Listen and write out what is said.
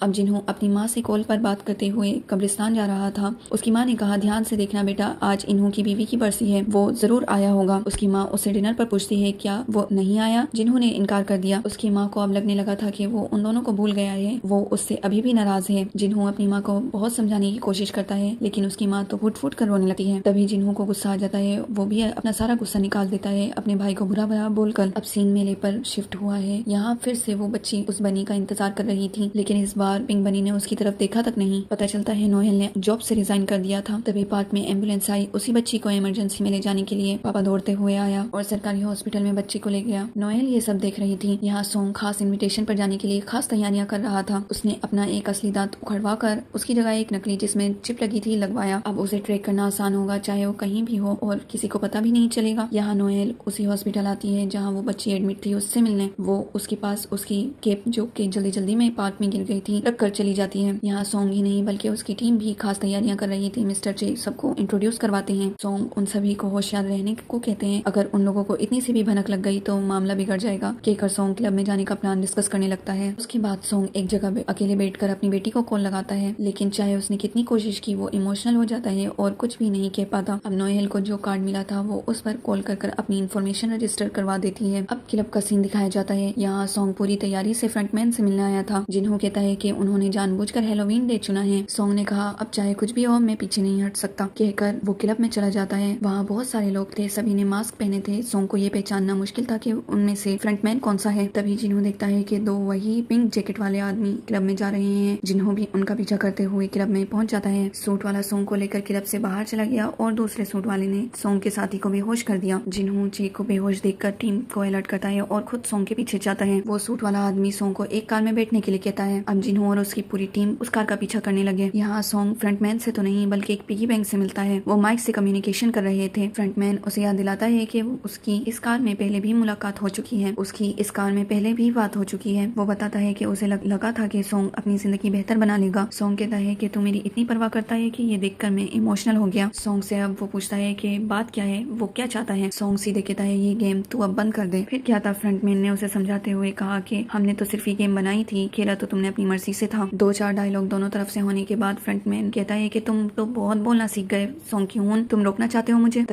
अब जिन्हों अपनी माँ से कॉल पर बात करते हुए कब्रिस्तान जा रहा था। उसकी माँ ने कहा, ध्यान से देखना बेटा, आज इन्हों की बीवी की बरसी है, वो जरूर आया होगा। उसकी माँ उससे डिनर पर पूछती है, क्या वो नहीं आया? जिन्हों ने इनकार कर दिया। उसकी माँ को अब लगने लगा था कि वो उन दोनों को भूल गया है, वो उससे अभी भी नाराज है। जिन्हों अपनी माँ को बहुत समझाने की कोशिश करता है, लेकिन उसकी माँ तो फुट फुट कर रोने लगती है। तभी जिन्हों को गुस्सा आ जाता है, वो भी अपना सारा गुस्सा निकाल देता है अपने भाई को बुरा भला बोलकर। अब सीन मेले पर शिफ्ट हुआ है। यहाँ फिर से वो बच्ची उस बनी का इंतजार कर रही थी, लेकिन इस बार पिंक बनी ने उसकी तरफ देखा तक नहीं। पता चलता है नोएल ने जॉब से रिजाइन कर दिया था। तभी पार्क में एम्बुलेंस आई। उसी बच्ची को इमरजेंसी में ले जाने के लिए पापा दौड़ते हुए आया और सरकारी हॉस्पिटल में बच्ची को ले गया। नोएल ये सब देख रही थी। यहाँ सॉन्ग खास इन्विटेशन पर जाने के लिए खास तैयारियां कर रहा था। उसने अपना एक असली दांत उखड़वा कर उसकी जगह एक नकली जिसमें चिप लगी थी लगवाया। अब उसे ट्रैक करना आसान होगा, चाहे वो कहीं भी हो और किसी को पता भी नहीं चलेगा। यहाँ नोएल उसी हॉस्पिटल आती है जहाँ वो बच्ची एडमिट थी उससे मिलने। वो उसके पास उसकी केप जो कि जल्दी जल्दी में पार्क में गिर गई थी रख कर चली जाती है। यहाँ सॉन्ग ही नहीं बल्कि उसकी टीम भी खास तैयारियां कर रही थी। मिस्टर जे सबको इंट्रोड्यूस करवाते हैं। सॉन्ग उन सभी को होशियार रहने को कहते हैं। अगर उन लोगों को इतनी सी भी भनक लग गई तो मामला बिगड़ जाएगा। कहकर सॉन्ग क्लब में जाने का प्लान डिस्कस करने लगता है। उसके बाद सॉन्ग एक जगह अकेले बैठकर अपनी बेटी को कॉल लगाता है, लेकिन चाहे उसने कितनी कोशिश की वो इमोशनल हो जाता है और कुछ भी नहीं कह पाता। अब नोएल को जो कार्ड मिला था वो उस पर कॉल कर अपनी इन्फॉर्मेशन रजिस्टर करवा देती है। अब क्लब का सीन दिखाया जाता है। यहाँ सॉन्ग पूरी तैयारी से फ्रंटमैन से मिलने आया था। जिन्हों कहता है कि उन्होंने जानबूझकर हैलोवीन डे चुना है। सॉन्ग ने कहा, अब चाहे कुछ भी हो मैं पीछे नहीं हट सकता। कहकर वो क्लब में चला जाता है। वहाँ बहुत सारे लोग थे, सभी ने मास्क पहने थे। सॉन्ग को ये पहचानना मुश्किल था कि उनमें से फ्रंटमैन कौन सा है। तभी जिन्हों देखता है कि दो वही पिंक जैकेट वाले आदमी क्लब में जा रहे हैं। जिन्हों भी उनका पीछा करते हुए क्लब में पहुंच जाता है। सूट वाला सॉन्ग को लेकर क्लब से बाहर चला गया और दूसरे सूट वाले ने सॉन्ग के साथी को बेहोश कर दिया। जिन्हों जे को बेहोश देखकर टीम को अलर्ट करता है और खुद सॉन्ग के पीछे जाता है। वो सूट वाला आदमी सॉन्ग को एक कार में बैठने के लिए कहता है। अब जिन्हों और उसकी पूरी टीम उस कार का पीछा करने लगे। यहाँ सॉन्ग फ्रंटमैन से तो नहीं बल्कि एक पिगी बैंक से मिलता है। वो माइक से कम्युनिकेशन कर रहे थे। फ्रंटमैन उसे याद दिलाता है कि उसकी इस कार में पहले भी मुलाकात हो चुकी है, उसकी इस कार में पहले भी बात हो चुकी है। वो बताता है कि उसे लगा था कि सॉन्ग अपनी जिंदगी बेहतर बना लेगा। सॉन्ग कहता है कि तू मेरी इतनी परवाह करता है कि ये देखकर मैं इमोशनल हो गया। सॉन्ग से अब वो पूछता है कि बात क्या है, वो क्या चाहता है। सॉन्ग सीधे कहता है, ये गेम तू अब बंद कर दे। फिर क्या था, फ्रंटमैन ने उसे समझाते हुए कहा कि हमने तो सिर्फ ये गेम बनाई थी, खेला तो तुमने अपनी मर्जी से था। दो चार डायलॉग दोनों तरफ से होने के बाद फ्रंटमैन कहता है कि तुम तो बहुत बोलना सीख गए सॉन्ग की हूं, तुम रोकना चाहते हो मुझे।